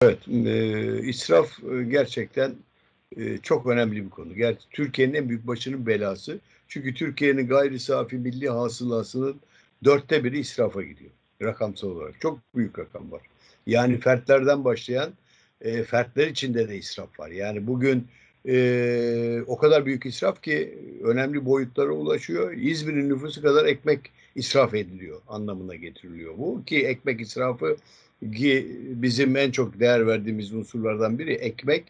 Evet, israf gerçekten çok önemli bir konu. Türkiye'nin en büyük başının belası. Çünkü Türkiye'nin gayri safi milli hasılasının 1/4'ü israfa gidiyor. Rakamsal olarak. Çok büyük rakam var. Yani fertlerden başlayan fertler içinde de israf var. Yani bugün o kadar büyük israf ki önemli boyutlara ulaşıyor. İzmir'in nüfusu kadar ekmek israf ediliyor anlamına getiriliyor bu. Ki ekmek israfı ki bizim en çok değer verdiğimiz unsurlardan biri ekmek.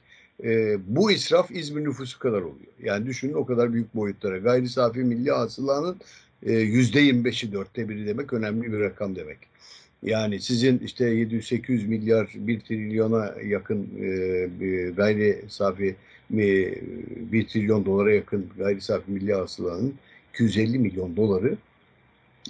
Bu israf İzmir nüfusu kadar oluyor. Yani düşünün o kadar büyük boyutlara. Gayri safi milli hasılanın %25'i 1/4 demek önemli bir rakam demek. Yani sizin işte 700-800 milyar 1 trilyona yakın gayri safi 1 trilyon dolara yakın gayri safi milli hasılanın 250 milyon doları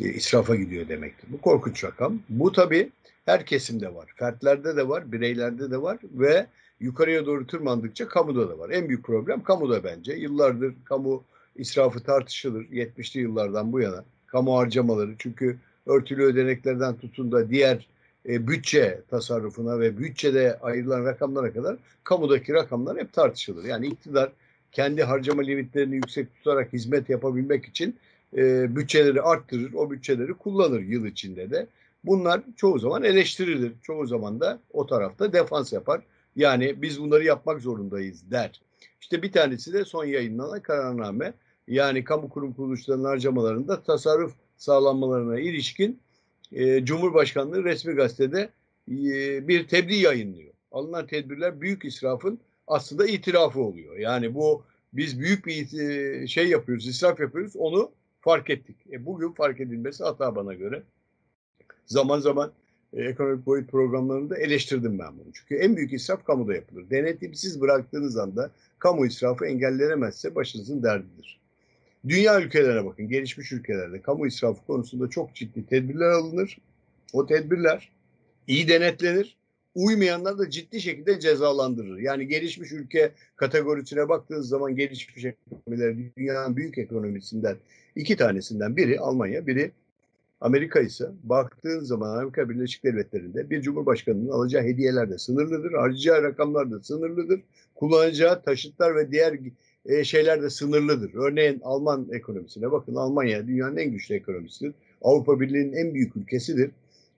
israfa gidiyor demektir. Bu korkunç rakam. Bu tabii her kesimde var. Fertlerde de var, bireylerde de var ve yukarıya doğru tırmandıkça kamuda da var. En büyük problem kamuda bence. Yıllardır kamu israfı tartışılır. 70'li yıllardan bu yana. Kamu harcamaları çünkü örtülü ödeneklerden tutun da diğer bütçe tasarrufuna ve bütçede ayrılan rakamlara kadar kamudaki rakamlar hep tartışılır. Yani iktidar kendi harcama limitlerini yüksek tutarak hizmet yapabilmek için bütçeleri arttırır, o bütçeleri kullanır yıl içinde de. Bunlar çoğu zaman eleştirilir. Çoğu zaman da o tarafta defans yapar. Yani biz bunları yapmak zorundayız der. İşte bir tanesi de son yayınlanan kararname. Yani kamu kurum kuruluşlarının harcamalarında tasarruf sağlanmalarına ilişkin Cumhurbaşkanlığı resmi gazetede bir tebliğ yayınlıyor. Alınan tedbirler büyük israfın aslında itirafı oluyor. Yani bu biz büyük bir şey yapıyoruz, israf yapıyoruz. Onu fark ettik. Bugün fark edilmesi hata bana göre. Zaman zaman ekonomik boyut programlarında eleştirdim ben bunu. Çünkü en büyük israf kamuda yapılır. Denetimsiz bıraktığınız anda kamu israfı engellenemezse başınızın derdidir. Dünya ülkelerine bakın. Gelişmiş ülkelerde kamu israfı konusunda çok ciddi tedbirler alınır. O tedbirler iyi denetlenir. Uymayanlar da ciddi şekilde cezalandırır. Yani gelişmiş ülke kategorisine baktığınız zaman gelişmiş ekonomiler dünyanın büyük ekonomisinden iki tanesinden biri Almanya, biri Amerika ise baktığın zaman Amerika Birleşik Devletleri'nde bir cumhurbaşkanının alacağı hediyeler de sınırlıdır, harcayacağı rakamlar da sınırlıdır, kullanacağı taşıtlar ve diğer şeyler de sınırlıdır. Örneğin Alman ekonomisine bakın, Almanya dünyanın en güçlü ekonomisidir. Avrupa Birliği'nin en büyük ülkesidir.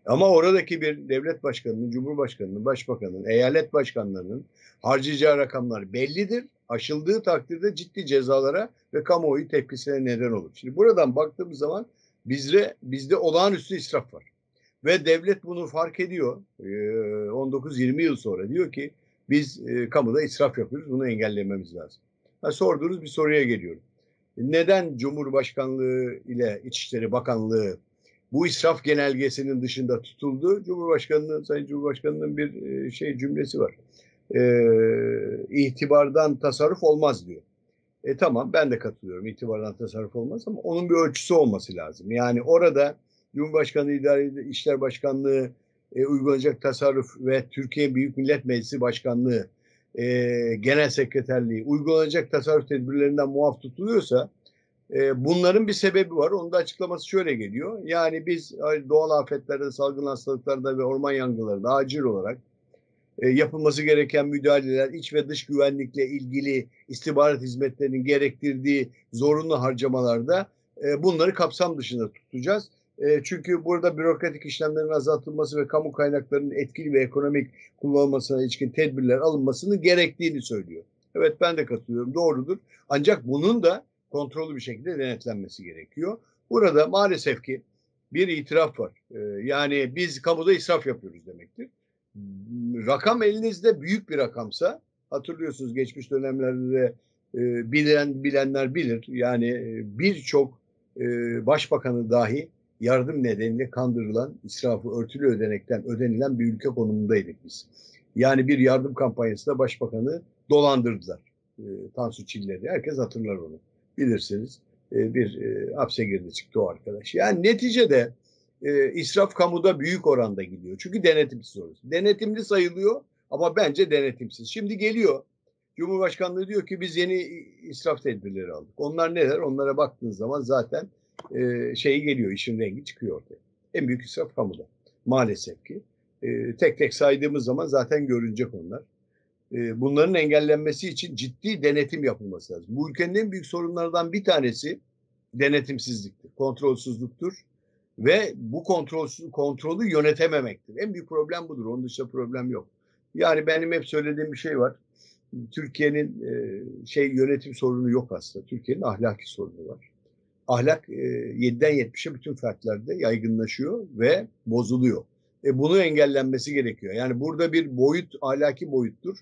Ama oradaki bir devlet başkanının, cumhurbaşkanının, başbakanının, eyalet başkanlarının harcayacağı rakamlar bellidir. Aşıldığı takdirde ciddi cezalara ve kamuoyu tepkisine neden olur. Şimdi buradan baktığımız zaman bizde olağanüstü israf var. Ve devlet bunu fark ediyor. 19-20 yıl sonra diyor ki biz kamuda israf yapıyoruz. Bunu engellememiz lazım. Sorduğunuz bir soruya geliyorum. Neden Cumhurbaşkanlığı ile İçişleri Bakanlığı bu israf genelgesinin dışında tutuldu? Sayın Cumhurbaşkanı'nın bir cümlesi var. İtibardan tasarruf olmaz diyor. Tamam, ben de katılıyorum. İtibardan tasarruf olmaz ama onun bir ölçüsü olması lazım. Yani orada Cumhurbaşkanı İdari İşler Başkanlığı uygulanacak tasarruf ve Türkiye Büyük Millet Meclisi Başkanlığı Genel Sekreterliği uygulanacak tasarruf tedbirlerinden muaf tutuluyorsa bunların bir sebebi var. Onun da açıklaması şöyle geliyor. Yani biz doğal afetlerde, salgın hastalıklarda ve orman yangınlarında acil olarak yapılması gereken müdahaleler, iç ve dış güvenlikle ilgili istihbarat hizmetlerinin gerektirdiği zorunlu harcamalarda bunları kapsam dışında tutacağız. Çünkü burada bürokratik işlemlerin azaltılması ve kamu kaynaklarının etkili ve ekonomik kullanılmasına ilişkin tedbirler alınmasının gerektiğini söylüyor. Evet, ben de katılıyorum, doğrudur. Ancak bunun da kontrollü bir şekilde denetlenmesi gerekiyor. Burada maalesef ki bir itiraf var. Yani biz kamuda israf yapıyoruz demektir. Rakam elinizde büyük bir rakamsa, hatırlıyorsunuz geçmiş dönemlerde de bilenler bilir. Yani birçok başbakanı dahi yardım nedeniyle kandırılan, israfı örtülü ödenekten ödenilen bir ülke konumundaydık biz. Yani bir yardım kampanyasında başbakanı dolandırdılar. Tansu Çiller'i. Herkes hatırlar onu. Bilirsiniz. Bir hapse girdi çıktı o arkadaş. Yani neticede israf kamuda büyük oranda gidiyor. Çünkü denetimsiz orası. Denetimli sayılıyor ama bence denetimsiz. Şimdi geliyor Cumhurbaşkanlığı diyor ki biz yeni israf tedbirleri aldık. Onlar neler? Onlara baktığınız zaman zaten şeyi geliyor, işin rengi çıkıyor ortaya. En büyük israf kamuda. Maalesef ki. Tek tek saydığımız zaman zaten görünecek onlar. Bunların engellenmesi için ciddi denetim yapılması lazım. Bu ülkenin en büyük sorunlardan bir tanesi denetimsizliktir, kontrolsüzlüktür ve bu kontrolü yönetememektir. En büyük problem budur. Onun dışında problem yok. Yani benim hep söylediğim bir şey var. Türkiye'nin yönetim sorunu yok aslında. Türkiye'nin ahlaki sorunu var. Ahlak 7'den 70'e bütün fertlerde yaygınlaşıyor ve bozuluyor. Bunu engellenmesi gerekiyor. Yani burada bir boyut, ahlaki boyuttur.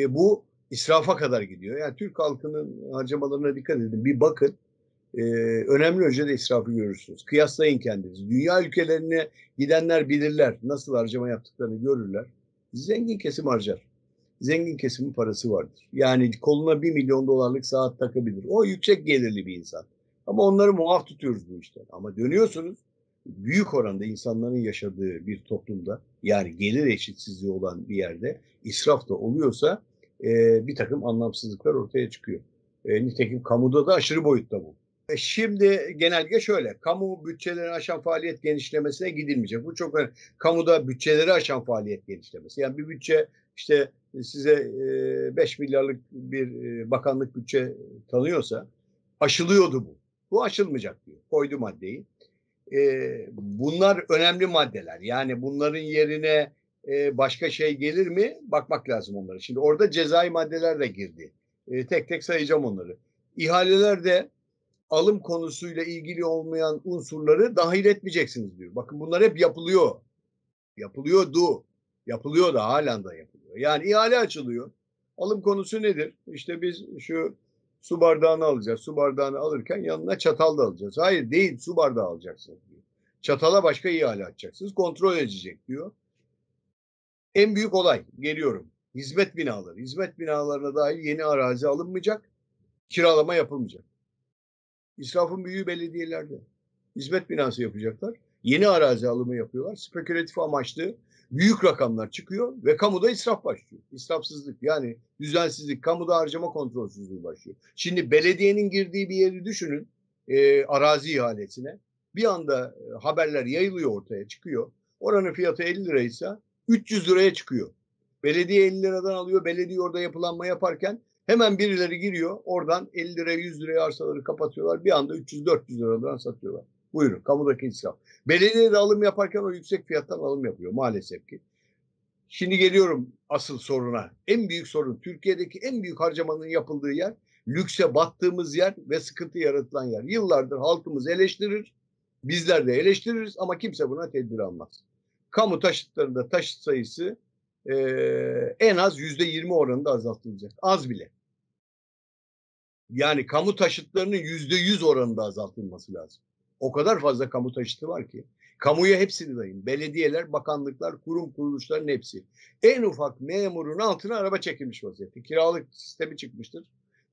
Bu israfa kadar gidiyor. Yani Türk halkının harcamalarına dikkat edin. Bir bakın. Önemli ölçüde israfı görürsünüz. Kıyaslayın kendinizi. Dünya ülkelerine gidenler bilirler. Nasıl harcama yaptıklarını görürler. Zengin kesim harcar. Zengin kesimin parası vardır. Yani koluna 1 milyon dolarlık saat takabilir. O yüksek gelirli bir insan. Ama onları muaf tutuyoruz bu işten. Ama dönüyorsunuz, büyük oranda insanların yaşadığı bir toplumda, yani gelir eşitsizliği olan bir yerde israf da oluyorsa bir takım anlamsızlıklar ortaya çıkıyor. Nitekim kamuda da aşırı boyutta bu. Şimdi genelge şöyle: kamu bütçelerini aşan faaliyet genişlemesine gidilmeyecek. Bu çok önemli. Kamuda bütçeleri aşan faaliyet genişlemesi. Yani bir bütçe işte size 5 milyarlık bir bakanlık bütçe tanıyorsa aşılıyordu bu. Bu aşılmayacak diyor. Koydu maddeyi. Bunlar önemli maddeler. Yani bunların yerine başka şey gelir mi? Bakmak lazım onlara. Şimdi orada cezai maddeler de girdi. Tek tek sayacağım onları. İhalelerde alım konusuyla ilgili olmayan unsurları dahil etmeyeceksiniz diyor. Bakın bunlar hep yapılıyor. Yapılıyordu. Yapılıyor da halen de yapılıyor. Yani ihale açılıyor. Alım konusu nedir? İşte biz şu su bardağını alacağız. Su bardağını alırken yanına çatal da alacağız. Hayır değil, su bardağı alacaksınız diyor. Çatala başka ihale açacaksınız. Kontrol edecek diyor. En büyük olay, geliyorum. Hizmet binaları. Hizmet binalarına dahil yeni arazi alınmayacak. Kiralama yapılmayacak. İsrafın büyüğü belediyelerde. Hizmet binası yapacaklar. Yeni arazi alımı yapıyorlar. Spekülatif amaçlı büyük rakamlar çıkıyor ve kamuda israf başlıyor. İsrafsızlık, yani düzensizlik, kamuda harcama kontrolsüzlüğü başlıyor. Şimdi belediyenin girdiği bir yeri düşünün, arazi ihalesine. Bir anda haberler yayılıyor, ortaya çıkıyor. Oranın fiyatı 50 liraysa 300 liraya çıkıyor. Belediye 50 liradan alıyor. Belediye orada yapılanma yaparken hemen birileri giriyor. Oradan 50 liraya 100 liraya arsaları kapatıyorlar. Bir anda 300-400 liradan satıyorlar. Buyurun, kamudaki israf. Belediye de alım yaparken o yüksek fiyattan alım yapıyor maalesef ki. Şimdi geliyorum asıl soruna. En büyük sorun, Türkiye'deki en büyük harcamanın yapıldığı yer, lükse battığımız yer ve sıkıntı yaratılan yer. Yıllardır halkımız eleştirir, bizler de eleştiririz ama kimse buna tedbir almaz. Kamu taşıtlarında taşıt sayısı en az %20 oranında azaltılacak. Az bile. Yani kamu taşıtlarının %100 oranında azaltılması lazım. O kadar fazla kamu taşıtı var ki. Kamuya hepsini dayın. Belediyeler, bakanlıklar, kurum kuruluşların hepsi. En ufak memurun altına araba çekilmiş vaziyette. Kiralık sistemi çıkmıştır.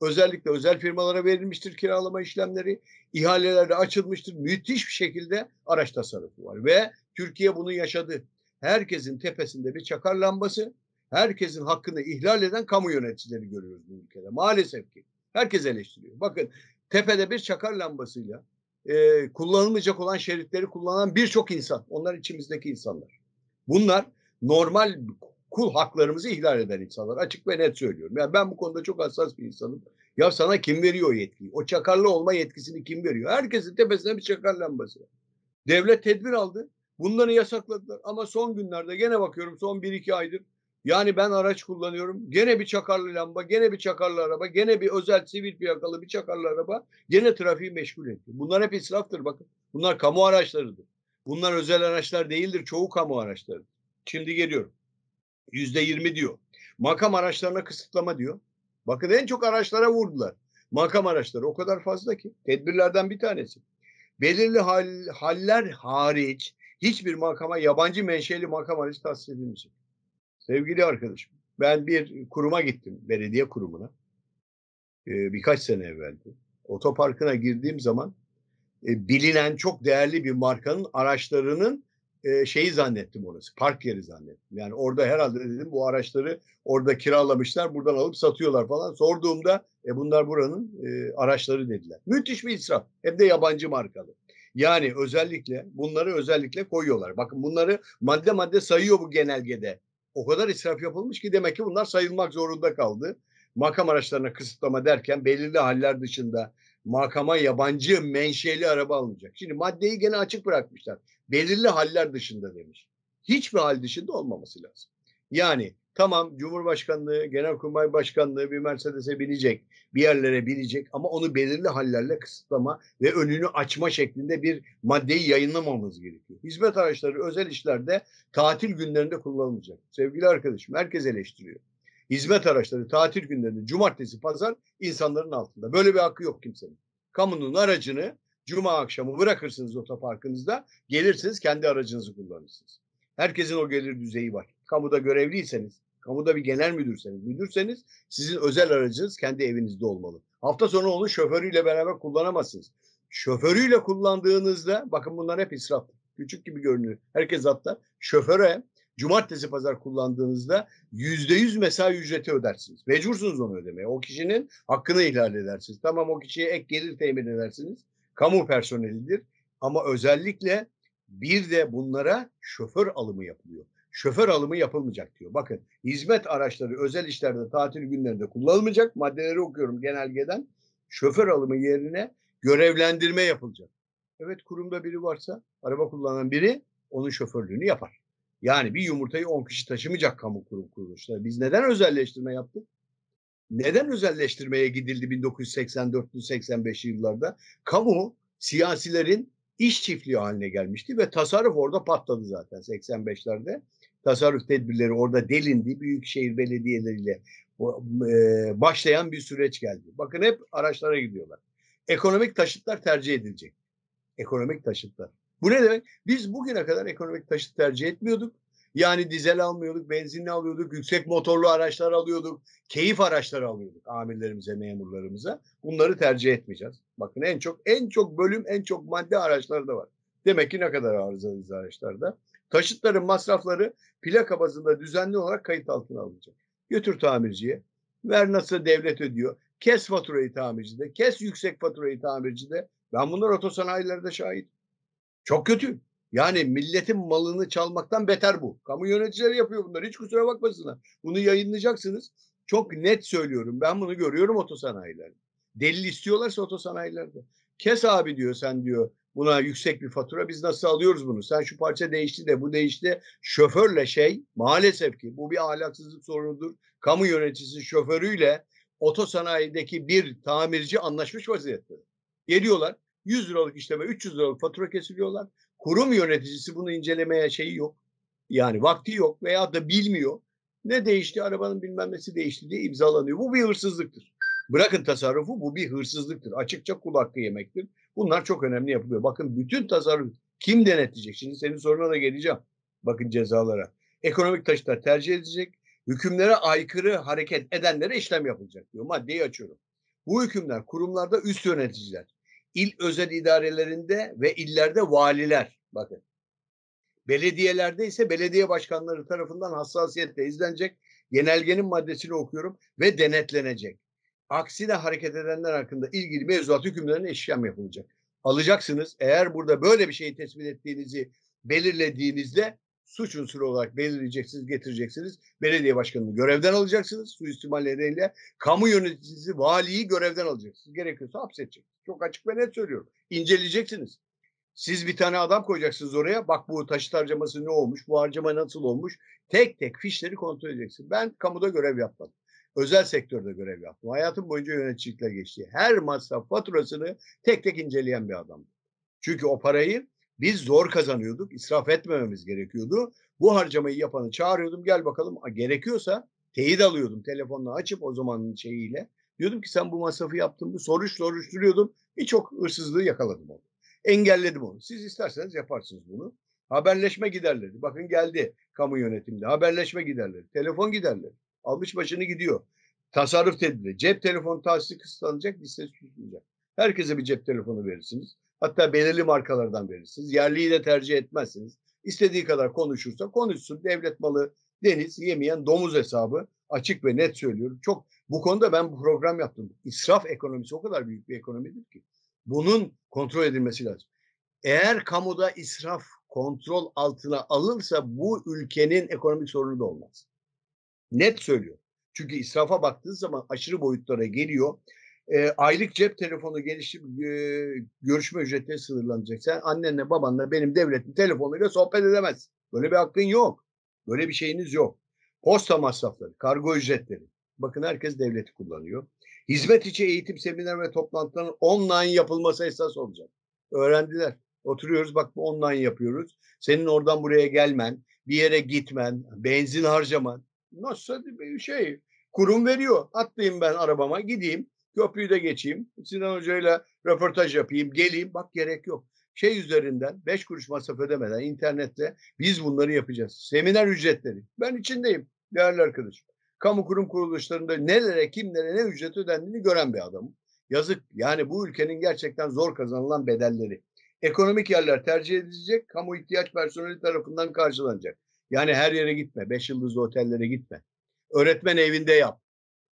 Özellikle özel firmalara verilmiştir kiralama işlemleri. İhalelerde açılmıştır. Müthiş bir şekilde araç tasarrufu var. Ve Türkiye bunu yaşadı. Herkesin tepesinde bir çakar lambası, herkesin hakkını ihlal eden kamu yöneticileri görüyoruz bu ülkede. Maalesef ki. Herkes eleştiriyor. Bakın, tepede bir çakar lambasıyla kullanılmayacak olan şeritleri kullanan birçok insan. Onlar içimizdeki insanlar. Bunlar normal kul haklarımızı ihlal eden insanlar. Açık ve net söylüyorum. Yani ben bu konuda çok hassas bir insanım. Ya sana kim veriyor o yetkiyi? O çakarlı olma yetkisini kim veriyor? Herkesin tepesine bir çakar lambası. Devlet tedbir aldı. Bunları yasakladılar. Ama son günlerde gene bakıyorum, son 1-2 aydır, yani ben araç kullanıyorum. Gene bir çakarlı lamba, gene bir çakarlı araba, gene bir özel sivil plakalı bir çakarlı araba gene trafiği meşgul etti. Bunlar hep israftır bakın. Bunlar kamu araçlarıdır. Bunlar özel araçlar değildir. Çoğu kamu araçlarıdır. Şimdi geliyorum. %20 diyor. Makam araçlarına kısıtlama diyor. Bakın, en çok araçlara vurdular. Makam araçları o kadar fazla ki. Tedbirlerden bir tanesi. Belirli haller hariç hiçbir makama yabancı menşeli makam aracı tahsis edilmeyecek. Sevgili arkadaşım, ben bir kuruma gittim, belediye kurumuna. Birkaç sene evveldi. Otoparkına girdiğim zaman bilinen çok değerli bir markanın araçlarının şeyi zannettim orası. Park yeri zannettim. Yani orada herhalde dedim bu araçları orada kiralamışlar, buradan alıp satıyorlar falan. Sorduğumda bunlar buranın araçları dediler. Müthiş bir israf. Hem de yabancı markalı. Yani özellikle bunları özellikle koyuyorlar. Bakın bunları madde madde sayıyor bu genelgede. O kadar israf yapılmış ki demek ki bunlar sayılmak zorunda kaldı. Makam araçlarına kısıtlama derken belirli haller dışında makama yabancı menşeli araba alınacak. Şimdi maddeyi gene açık bırakmışlar. Belirli haller dışında demiş. Hiçbir hal dışında olmaması lazım. Yani tamam Cumhurbaşkanlığı, Genelkurmay Başkanlığı bir Mercedes'e binecek, bir yerlere binecek ama onu belirli hallerle kısıtlama ve önünü açma şeklinde bir maddeyi yayınlamamız gerekiyor. Hizmet araçları özel işlerde tatil günlerinde kullanılacak. Sevgili arkadaşım herkes eleştiriyor. Hizmet araçları tatil günlerinde cumartesi, pazar insanların altında. Böyle bir hakkı yok kimsenin. Kamunun aracını cuma akşamı bırakırsınız otoparkınızda, gelirsiniz kendi aracınızı kullanırsınız. Herkesin o gelir düzeyi var. Kamuda görevliyseniz, kamuda bir genel müdürseniz sizin özel aracınız kendi evinizde olmalı. Hafta sonu onu şoförüyle beraber kullanamazsınız. Şoförüyle kullandığınızda, bakın bunlar hep israf. Küçük gibi görünüyor. Herkes atlar. Şoföre cumartesi pazar kullandığınızda %100 mesai ücreti ödersiniz. Mecbursunuz onu ödemeye. O kişinin hakkını ihlal edersiniz. Tamam o kişiye ek gelir temin edersiniz. Kamu personelidir. Ama özellikle bir de bunlara şoför alımı yapılıyor. Şoför alımı yapılmayacak diyor. Bakın hizmet araçları özel işlerde tatil günlerinde kullanılmayacak. Maddeleri okuyorum genelgeden. Şoför alımı yerine görevlendirme yapılacak. Evet kurumda biri varsa araba kullanan biri onun şoförlüğünü yapar. Yani bir yumurtayı 10 kişi taşımayacak kamu kurum kuruluşları. Biz neden özelleştirme yaptık? Neden özelleştirmeye gidildi 1984-85 yıllarda? Kamu siyasilerin iş çiftliği haline gelmişti ve tasarruf orada patladı zaten 85'lerde. Tasarruf tedbirleri orada delindi. Büyükşehir belediyeleriyle başlayan bir süreç geldi. Bakın hep araçlara gidiyorlar. Ekonomik taşıtlar tercih edilecek. Ekonomik taşıtlar. Bu ne demek? Biz bugüne kadar ekonomik taşıt tercih etmiyorduk. Yani dizel almıyorduk, benzinli alıyorduk, yüksek motorlu araçlar alıyorduk, keyif araçları alıyorduk amirlerimize, memurlarımıza. Bunları tercih etmeyeceğiz. Bakın en çok bölüm, en çok madde araçlarda var. Demek ki ne kadar arızalıyız araçlarda. Taşıtların masrafları plaka bazında düzenli olarak kayıt altına alınacak. Götür tamirciye. Ver nasıl devlet ödüyor. Kes faturayı tamircide. Kes yüksek faturayı tamircide. Ben bunlar otosanayilerde şahit. Çok kötü. Yani milletin malını çalmaktan beter bu. Kamu yöneticileri yapıyor bunları. Hiç kusura bakmasınlar. Bunu yayınlayacaksınız. Çok net söylüyorum. Ben bunu görüyorum otosanayilerde. Delil istiyorlarsa otosanayilerde. Kes abi diyor sen diyor buna yüksek bir fatura. Biz nasıl alıyoruz bunu? Sen şu parça değişti de bu değişti. Şoförle maalesef ki bu bir ahlaksızlık sorunudur. Kamu yöneticisi şoförüyle otosanayideki bir tamirci anlaşmış vaziyette. Geliyorlar 100 liralık işleme 300 liralık fatura kesiliyorlar. Kurum yöneticisi bunu incelemeye yok. Yani vakti yok veya da bilmiyor. Ne değişti? Arabanın bilmem nesi değişti diye imzalanıyor. Bu bir hırsızlıktır. Bırakın tasarrufu bu bir hırsızlıktır. Açıkça kul hakkı yemektir. Bunlar çok önemli yapılıyor. Bakın bütün tasarruf kim denetleyecek? Şimdi senin soruna da geleceğim. Bakın cezalara. Ekonomik taşıtlar tercih edilecek. Hükümlere aykırı hareket edenlere işlem yapılacak diyor. Maddeyi açıyorum. Bu hükümler kurumlarda üst yöneticiler, il özel idarelerinde ve illerde valiler, bakın. Belediyelerde ise belediye başkanları tarafından hassasiyetle izlenecek. Genelgenin maddesini okuyorum ve denetlenecek. Aksine hareket edenler hakkında ilgili mevzuat hükümlerine işlem yapılacak. Alacaksınız. Eğer burada böyle bir şeyi tespit ettiğinizi belirlediğinizde suç unsuru olarak belirleyeceksiniz, getireceksiniz. Belediye başkanını görevden alacaksınız. Suistimal nedeniyle kamu yöneticisi, valiyi görevden alacaksınız. Gerekiyorsa hapsedeceksiniz. Çok açık ve net söylüyorum. İnceleyeceksiniz. Siz bir tane adam koyacaksınız oraya. Bak bu taşıt harcaması ne olmuş? Bu harcama nasıl olmuş? Tek tek fişleri kontrol edeceksin. Ben kamuda görev yapmadım. Özel sektörde görev yaptım. Hayatım boyunca yöneticilikle geçti. Her masraf faturasını tek tek inceleyen bir adamdım. Çünkü o parayı biz zor kazanıyorduk. İsraf etmememiz gerekiyordu. Bu harcamayı yapanı çağırıyordum. Gel bakalım. Gerekiyorsa teyit alıyordum. Telefonla açıp o zamanın şeyiyle. Diyordum ki sen bu masrafı yaptın mı? Soruşturuyordum. Birçok hırsızlığı yakaladım onu. Engelledim onu. Siz isterseniz yaparsınız bunu. Haberleşme giderleri. Bakın geldi kamu yönetiminde. Haberleşme giderleri. Telefon giderleri. Almış başını gidiyor. Tasarruf tedbiri. Cep telefonu tahsisi kısıtlanacak. Listesi tutulacak. Herkese bir cep telefonu verirsiniz. Hatta belirli markalardan verirsiniz. Yerliyi de tercih etmezsiniz. İstediği kadar konuşursa konuşsun. Devlet malı deniz yemeyen domuz hesabı. Açık ve net söylüyorum. Çok bu konuda ben bu program yaptım. İsraf ekonomisi o kadar büyük bir ekonomidir ki. Bunun kontrol edilmesi lazım. Eğer kamuda israf kontrol altına alınsa bu ülkenin ekonomik sorunu da olmaz. Net söylüyorum. Çünkü israfa baktığın zaman aşırı boyutlara geliyor. Aylık cep telefonu görüşme ücretleri sınırlanacak. Sen annenle babanla benim devletin telefonuyla sohbet edemezsin. Böyle bir hakkın yok. Böyle bir şeyiniz yok. Posta masrafları, kargo ücretleri. Bakın herkes devleti kullanıyor. Hizmet içi eğitim, seminer ve toplantıların online yapılması esas olacak. Öğrendiler. Oturuyoruz bak online yapıyoruz. Senin oradan buraya gelmen, bir yere gitmen, benzin harcaman. Nasıl bir şey? Kurum veriyor. Atlayayım ben arabama gideyim. Köprüyü de geçeyim. Sinan Hoca'yla röportaj yapayım. Geleyim. Bak gerek yok. Şey üzerinden 5 kuruş masraf ödemeden internetle biz bunları yapacağız. Seminer ücretleri. Ben içindeyim değerli arkadaşım. Kamu kurum kuruluşlarında nelere, kimlere ne ücret ödendiğini gören bir adamım. Yazık. Yani bu ülkenin gerçekten zor kazanılan bedelleri. Ekonomik yerler tercih edilecek, kamu ihtiyaç personeli tarafından karşılanacak. Yani her yere gitme, 5 yıldızlı otellere gitme. Öğretmen evinde yap.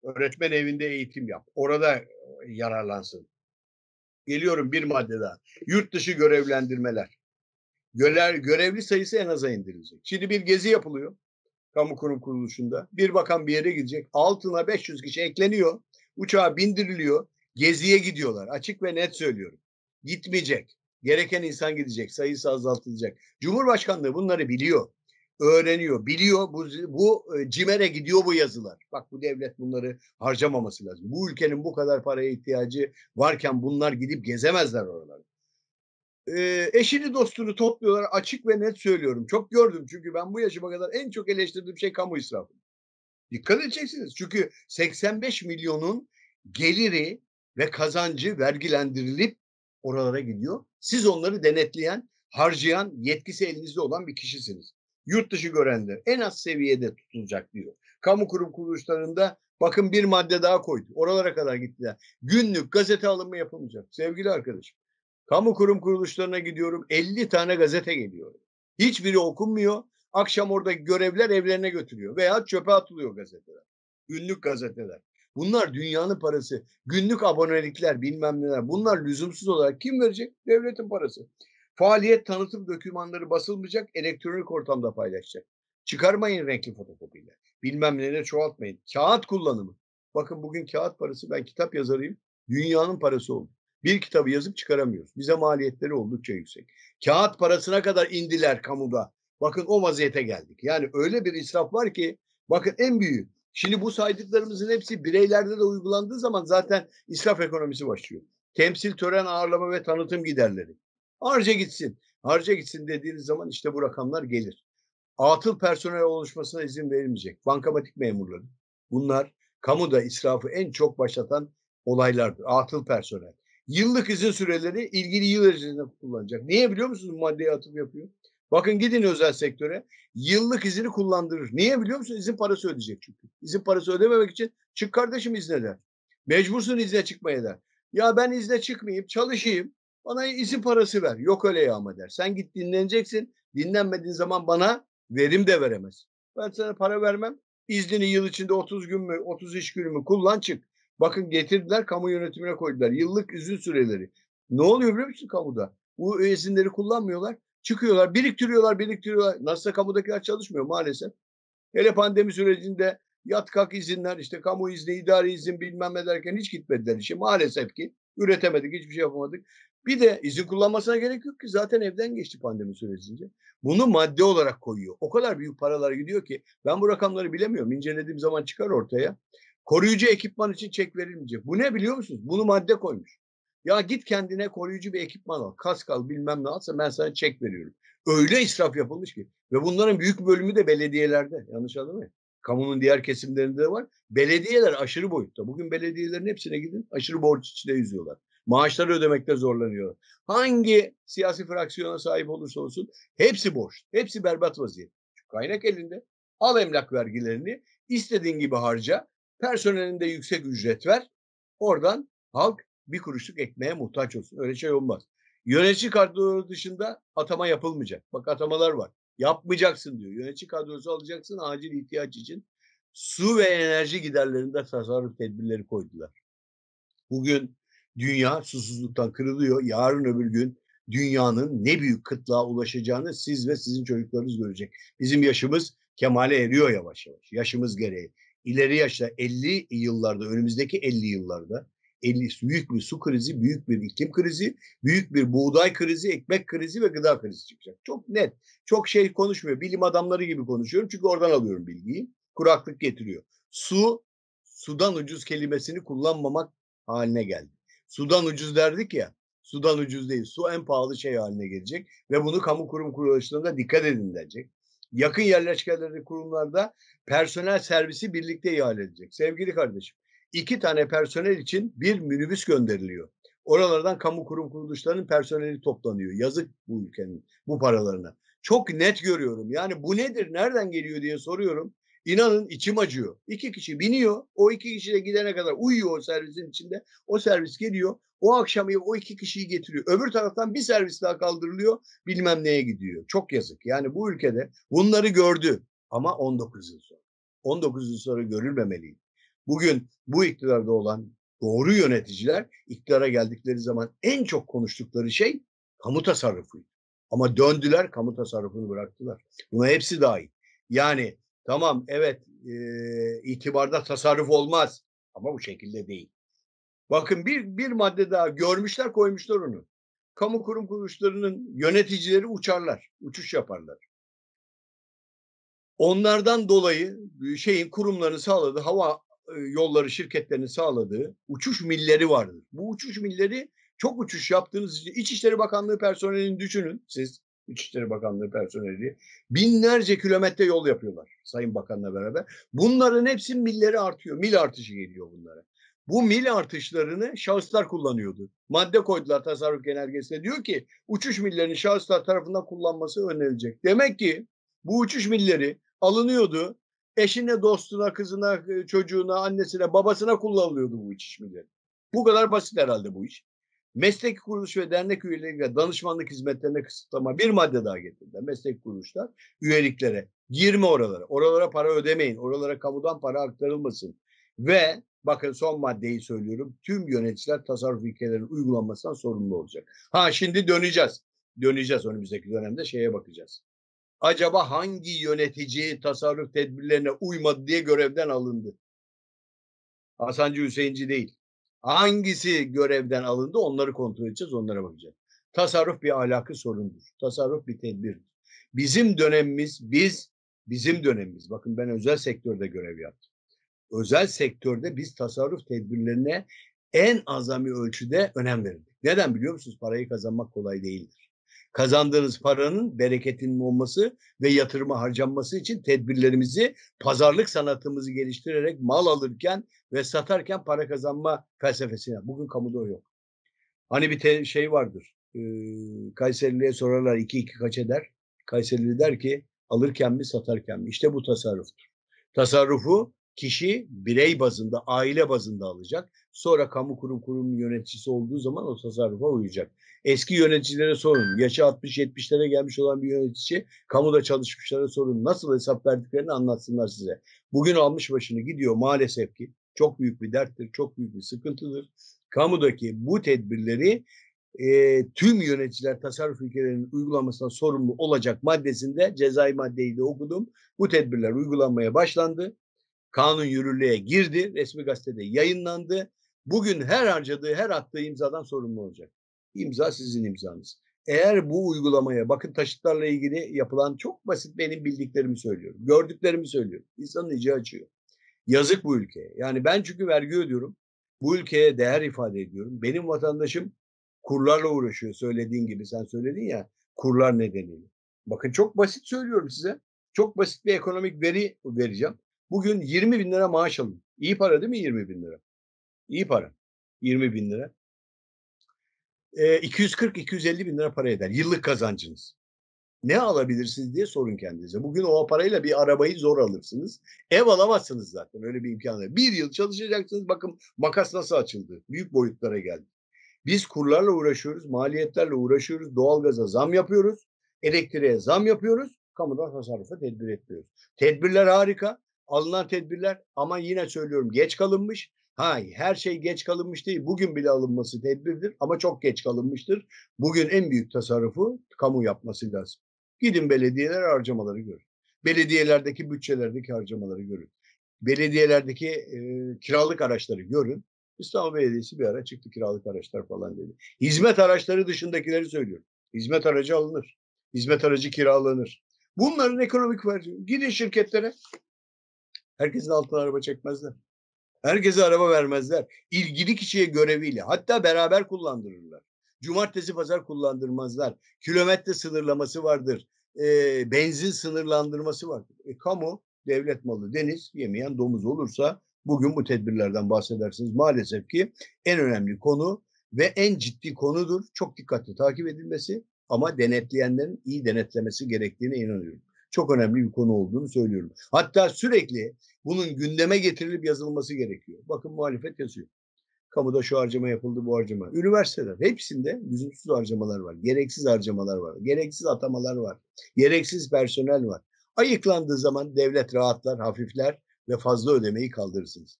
Öğretmen evinde eğitim yap. Orada yararlansın. Geliyorum bir madde daha. Yurt dışı görevlendirmeler. Görevli sayısı en aza indirilecek. Şimdi bir gezi yapılıyor kamu kurum kuruluşunda. Bir bakan bir yere gidecek. Altına 500 kişi ekleniyor. Uçağa bindiriliyor. Geziye gidiyorlar. Açık ve net söylüyorum. Gitmeyecek. Gereken insan gidecek. Sayısı azaltılacak. Cumhurbaşkanlığı bunları biliyor. Öğreniyor. Biliyor. Bu CİMER'e gidiyor bu yazılar. Bak bu devlet bunları harcamaması lazım. Bu ülkenin bu kadar paraya ihtiyacı varken bunlar gidip gezemezler oraları. Eşini dostunu topluyorlar. Açık ve net söylüyorum. Çok gördüm çünkü ben bu yaşıma kadar en çok eleştirdiğim şey kamu israfı. Dikkat edeceksiniz. Çünkü 85 milyonun geliri ve kazancı vergilendirilip oralara gidiyor. Siz onları denetleyen, harcayan, yetkisi elinizde olan bir kişisiniz. Yurt dışı görenler en az seviyede tutulacak diyor. Kamu kurum kuruluşlarında bakın bir madde daha koydu. Oralara kadar gittiler. Günlük gazete alımı yapılmayacak. Sevgili arkadaşım. Kamu kurum kuruluşlarına gidiyorum. 50 tane gazete geliyor. Hiçbiri okunmuyor. Akşam oradaki görevliler evlerine götürüyor veya çöpe atılıyor gazeteler. Günlük gazeteler. Bunlar dünyanın parası. Günlük abonelikler bilmem neler. Bunlar lüzumsuz olarak kim verecek? Devletin parası. Faaliyet tanıtım dokümanları basılmayacak, elektronik ortamda paylaşacak. Çıkarmayın renkli fotokopiyle. Bilmem neleri çoğaltmayın. Kağıt kullanımı. Bakın bugün kağıt parası, ben kitap yazarıyım. Dünyanın parası oldu. Bir kitabı yazıp çıkaramıyoruz. Bize maliyetleri oldukça yüksek. Kağıt parasına kadar indiler kamuda. Bakın o vaziyete geldik. Yani öyle bir israf var ki bakın en büyüğü. Şimdi bu saydıklarımızın hepsi bireylerde de uygulandığı zaman zaten israf ekonomisi başlıyor. Temsil, tören, ağırlama ve tanıtım giderleri. Harca gitsin. Harca gitsin dediğiniz zaman işte bu rakamlar gelir. Atıl personel oluşmasına izin verilmeyecek. Bankamatik memurları. Bunlar kamuda israfı en çok başlatan olaylardır. Atıl personel. Yıllık izin süreleri ilgili yıl içerisinde kullanacak. Niye biliyor musunuz bu maddeye atıf yapıyor? Bakın gidin özel sektöre. Yıllık izini kullandırır. Niye biliyor musun? İzin parası ödeyecek çünkü. İzin parası ödememek için çık kardeşim izne der. Mecbursun izne çıkmaya der. Ya ben izne çıkmayayım, çalışayım. Bana izin parası ver. Yok öyle ya ama der. Sen git dinleneceksin. Dinlenmediğin zaman bana verim de veremez. Ben sana para vermem. İznini yıl içinde 30 gün mü, 30 iş günü mü kullan çık. Bakın getirdiler kamu yönetimine koydular. Yıllık izin süreleri. Ne oluyor biliyor musun kamuda? Bu izinleri kullanmıyorlar. Çıkıyorlar, biriktiriyorlar, biriktiriyorlar. Nasılsa kamudakiler çalışmıyor maalesef. Hele pandemi sürecinde yat kalk izinler, işte kamu izni, idari izin bilmem ne derken hiç gitmediler işe. Maalesef ki üretemedik, hiçbir şey yapamadık. Bir de izin kullanmasına gerek yok ki zaten evden geçti pandemi sürecince. Bunu madde olarak koyuyor. O kadar büyük paralar gidiyor ki ben bu rakamları bilemiyorum. İncelediğim zaman çıkar ortaya. Koruyucu ekipman için çek verilmeyecek. Bu ne biliyor musunuz? Bunu madde koymuş. Ya git kendine koruyucu bir ekipman al. Kask al bilmem ne alsa ben sana çek veriyorum. Öyle israf yapılmış ki. Ve bunların büyük bölümü de belediyelerde. Yanlış anlamayın. Kamunun diğer kesimlerinde de var. Belediyeler aşırı boyutta. Bugün belediyelerin hepsine gidin aşırı borç içinde yüzüyorlar. Maaşları ödemekte zorlanıyor. Hangi siyasi fraksiyona sahip olursa olsun hepsi borç. Hepsi berbat vaziyette. Çünkü kaynak elinde. Al emlak vergilerini istediğin gibi harca. Personelinde yüksek ücret ver. Oradan halk bir kuruşluk ekmeğe muhtaç olsun. Öyle şey olmaz. Yönetici kadroları dışında atama yapılmayacak. Bak atamalar var. Yapmayacaksın diyor. Yönetici kadrosu alacaksın acil ihtiyaç için. Su ve enerji giderlerinde tasarruf tedbirleri koydular. Bugün dünya susuzluktan kırılıyor. Yarın öbür gün dünyanın ne büyük kıtlığa ulaşacağını siz ve sizin çocuklarınız görecek. Bizim yaşımız kemale eriyor yavaş yavaş. Yaşımız gereği. İleri yaşta 50 yıllarda, önümüzdeki 50 yıllarda büyük bir su krizi, büyük bir iklim krizi, büyük bir buğday krizi, ekmek krizi ve gıda krizi çıkacak. Çok net. Çok şey konuşmuyor. Bilim adamları gibi konuşuyorum çünkü oradan alıyorum bilgiyi. Kuraklık getiriyor. Sudan ucuz kelimesini kullanmamak haline geldi. Sudan ucuz derdik ya, sudan ucuz değil. Su en pahalı şey haline gelecek ve bunu kamu kurum kuruluşlarında dikkat edin denecek. Yakın yerleşkelerde kurumlarda personel servisi birlikte ihale edilecek. Sevgili kardeşim, 2 tane personel için bir minibüs gönderiliyor. Oralardan kamu kurum kuruluşlarının personeli toplanıyor. Yazık bu ülkenin bu paralarına. Çok net görüyorum. Yani bu nedir, nereden geliyor diye soruyorum. İnanın içim acıyor. 2 kişi biniyor. O 2 kişi de gidene kadar uyuyor o servisin içinde. O servis geliyor. O akşam o 2 kişiyi getiriyor. Öbür taraftan bir servis daha kaldırılıyor. Bilmem neye gidiyor. Çok yazık. Yani bu ülkede bunları gördü. Ama 19 yıl sonra. 19 yıl sonra görülmemeliydi. Bugün bu iktidarda olan doğru yöneticiler iktidara geldikleri zaman en çok konuştukları şey kamu tasarrufuydu. Ama döndüler, kamu tasarrufunu bıraktılar. Buna hepsi dahil. Yani tamam, evet, itibarda tasarruf olmaz ama bu şekilde değil. Bakın bir madde daha görmüşler, koymuşlar onu. Kamu kurum kuruluşlarının yöneticileri uçarlar, uçuş yaparlar. Onlardan dolayı kurumların sağladığı hava yolları şirketlerinin sağladığı uçuş milleri vardır. Bu uçuş milleri çok uçuş yaptığınız için İçişleri Bakanlığı personelini düşünün siz. İçişleri Bakanlığı personeli binlerce kilometre yol yapıyorlar Sayın Bakan'la beraber. Bunların hepsinin milleri artıyor. Mil artışı geliyor bunlara. Bu mil artışlarını şahıslar kullanıyordu. Madde koydular tasarruf genelgesine. Diyor ki uçuş millerini şahıslar tarafından kullanması önerilecek. Demek ki bu uçuş milleri alınıyordu. Eşine, dostuna, kızına, çocuğuna, annesine, babasına kullanılıyordu bu uçuş milleri. Bu kadar basit herhalde bu iş. Meslek kuruluş ve dernek üyelerine danışmanlık hizmetlerine kısıtlama bir madde daha getirdiler. Meslek kuruluşlar üyeliklere girme oralara. Oralara para ödemeyin. Oralara kamudan para aktarılmasın. Ve bakın son maddeyi söylüyorum. Tüm yöneticiler tasarruf ilkelerinin uygulanmasından sorumlu olacak. Ha şimdi döneceğiz. Döneceğiz önümüzdeki dönemde şeye bakacağız. Acaba hangi yönetici tasarruf tedbirlerine uymadı diye görevden alındı? Hasancı Hüseyinci değil. Hangisi görevden alındı onları kontrol edeceğiz, onlara bakacağız. Tasarruf bir ahlakı sorundur. Tasarruf bir tedbirdir. Bizim dönemimiz, bakın ben özel sektörde görev yaptım. Özel sektörde biz tasarruf tedbirlerine en azami ölçüde önem verirdik. Neden biliyor musunuz? Parayı kazanmak kolay değildir. Kazandığınız paranın bereketinin olması ve yatırıma harcanması için tedbirlerimizi, pazarlık sanatımızı geliştirerek mal alırken ve satarken para kazanma felsefesine. Bugün kamuda o yok. Hani bir şey vardır. Kayserili'ye sorarlar 2 kaç eder? Kayserili der ki alırken mi satarken mi? İşte bu tasarruftur. Tasarrufu kişi birey bazında, aile bazında alacak. Sonra kamu kurum yöneticisi olduğu zaman o tasarrufa uyacak. Eski yöneticilere sorun. Yaşı 60-70'lere gelmiş olan bir yönetici kamuda çalışmışlara sorun. Nasıl hesap verdiklerini anlatsınlar size. Bugün almış başını gidiyor maalesef ki. Çok büyük bir derttir, çok büyük bir sıkıntıdır. Kamudaki bu tedbirleri tüm yöneticiler tasarruf ilkelerinin uygulanmasından sorumlu olacak maddesinde cezai maddeyi de okudum. Bu tedbirler uygulanmaya başlandı. Kanun yürürlüğe girdi. Resmi gazetede yayınlandı. Bugün her harcadığı, her attığı imzadan sorumlu olacak. İmza sizin imzanız. Eğer bu uygulamaya, bakın taşıtlarla ilgili yapılan çok basit benim bildiklerimi söylüyorum. Gördüklerimi söylüyorum. İnsanın içi açıyor. Yazık bu ülkeye. Yani ben çünkü vergi ödüyorum. Bu ülkeye değer ifade ediyorum. Benim vatandaşım kurlarla uğraşıyor söylediğin gibi. Sen söyledin ya kurlar nedeniyle. Bakın çok basit söylüyorum size. Çok basit bir ekonomik veri vereceğim. Bugün 20 bin lira maaş alın. İyi para değil mi 20 bin lira? İyi para. 20 bin lira. 240-250 bin lira para eder. Yıllık kazancınız. Ne alabilirsiniz diye sorun kendinize. Bugün o parayla bir arabayı zor alırsınız. Ev alamazsınız zaten. Öyle bir imkan yok. Bir yıl çalışacaksınız. Bakın makas nasıl açıldı. Büyük boyutlara geldi. Biz kurlarla uğraşıyoruz. Maliyetlerle uğraşıyoruz. Doğalgaza zam yapıyoruz. Elektriğe zam yapıyoruz. Kamudan tasarrufa tedbir etmiyoruz. Tedbirler harika. Alınan tedbirler ama yine söylüyorum geç kalınmış. Her şey geç kalınmış değil. Bugün bile alınması tedbirdir ama çok geç kalınmıştır. Bugün en büyük tasarrufu kamu yapması lazım. Gidin belediyeler harcamaları görün. Belediyelerdeki bütçelerdeki harcamaları görün. Belediyelerdeki kiralık araçları görün. İstanbul Belediyesi bir ara çıktı kiralık araçlar falan dedi. Hizmet araçları dışındakileri söylüyorum. Hizmet aracı alınır. Hizmet aracı kiralanır. Bunların ekonomik verdiği. Gidin şirketlere. Herkesin altına araba çekmezler. Herkese araba vermezler. İlgili kişiye göreviyle hatta beraber kullandırırlar. Cumartesi pazar kullandırmazlar. Kilometre sınırlaması vardır. Benzin sınırlandırması vardır. Kamu devlet malı deniz yemeyen domuz olursa bugün bu tedbirlerden bahsedersiniz. Maalesef ki en önemli konu ve en ciddi konudur. Çok dikkatli takip edilmesi ama denetleyenlerin iyi denetlemesi gerektiğine inanıyorum. Çok önemli bir konu olduğunu söylüyorum. Hatta sürekli bunun gündeme getirilip yazılması gerekiyor. Bakın muhalefet yazıyor. Kamuda şu harcama yapıldı, bu harcama. Üniversiteler hepsinde lüzumsuz harcamalar var. Gereksiz harcamalar var. Gereksiz atamalar var. Gereksiz personel var. Ayıklandığı zaman devlet rahatlar, hafifler ve fazla ödemeyi kaldırırsınız.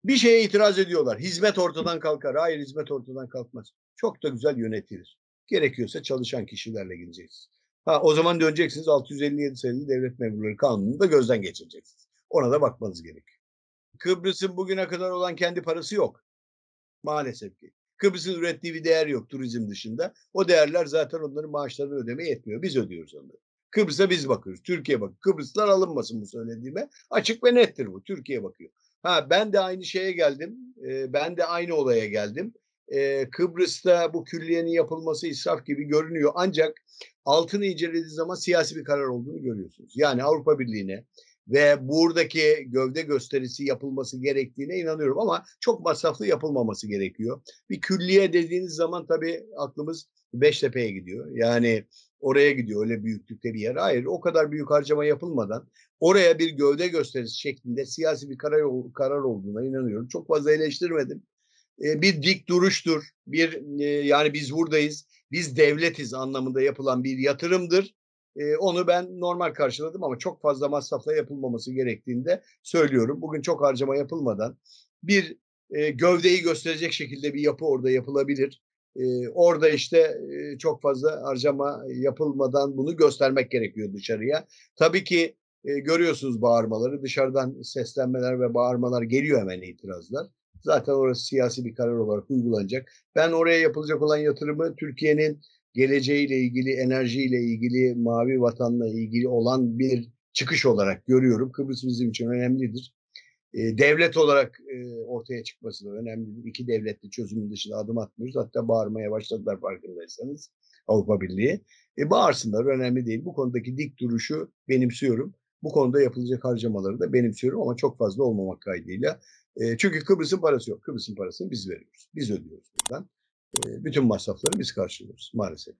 Bir şeye itiraz ediyorlar. Hizmet ortadan kalkar. Hayır, hizmet ortadan kalkmaz. Çok da güzel yönetilir. Gerekiyorsa çalışan kişilerle gideceksiniz. O zaman döneceksiniz 657 sayılı devlet memurları kanununu da gözden geçireceksiniz. Ona da bakmanız gerekiyor. Kıbrıs'ın bugüne kadar olan kendi parası yok. Maalesef ki. Kıbrıs'ın ürettiği bir değer yok turizm dışında. O değerler zaten onların maaşlarını ödemeye yetmiyor. Biz ödüyoruz onları. Kıbrıs'a biz bakıyoruz. Türkiye bakıyor. Kıbrıslılar alınmasın bu söylediğime. Açık ve nettir bu. Türkiye bakıyor. Ben de aynı şeye geldim. Ben de aynı olaya geldim. Kıbrıs'ta bu külliyenin yapılması israf gibi görünüyor. Ancak altını incelediği zaman siyasi bir karar olduğunu görüyorsunuz. Yani Avrupa Birliği'ne ve buradaki gövde gösterisi yapılması gerektiğine inanıyorum ama çok masraflı yapılmaması gerekiyor. Bir külliye dediğiniz zaman tabii aklımız Beştepe'ye gidiyor. Yani oraya gidiyor öyle büyüklükte bir yer. Hayır o kadar büyük harcama yapılmadan oraya bir gövde gösterisi şeklinde siyasi bir karar olduğuna inanıyorum. Çok fazla eleştirmedim. Bir dik duruştur. Yani biz buradayız, biz devletiz anlamında yapılan bir yatırımdır. Onu ben normal karşıladım ama çok fazla masrafla yapılmaması gerektiğini de söylüyorum. Bugün çok harcama yapılmadan bir gövdeyi gösterecek şekilde bir yapı orada yapılabilir. Orada işte çok fazla harcama yapılmadan bunu göstermek gerekiyor dışarıya. Tabii ki görüyorsunuz bağırmaları, dışarıdan seslenmeler ve bağırmalar geliyor hemen itirazlar. Zaten orası siyasi bir karar olarak uygulanacak. Ben oraya yapılacak olan yatırımı Türkiye'nin geleceğiyle ilgili, enerjiyle ilgili, mavi vatanla ilgili olan bir çıkış olarak görüyorum. Kıbrıs bizim için önemlidir. Devlet olarak ortaya çıkması da önemlidir. İki devletli çözümün dışında adım atmıyoruz. Hatta bağırmaya başladılar farkındaysanız Avrupa Birliği. Bağırsınlar önemli değil. Bu konudaki dik duruşu benimsiyorum. Bu konuda yapılacak harcamaları da benimsiyorum ama çok fazla olmamak kaydıyla. Çünkü Kıbrıs'ın parası yok. Kıbrıs'ın parasını biz veriyoruz. Biz ödüyoruz buradan. Bütün masrafları biz karşılıyoruz maalesef.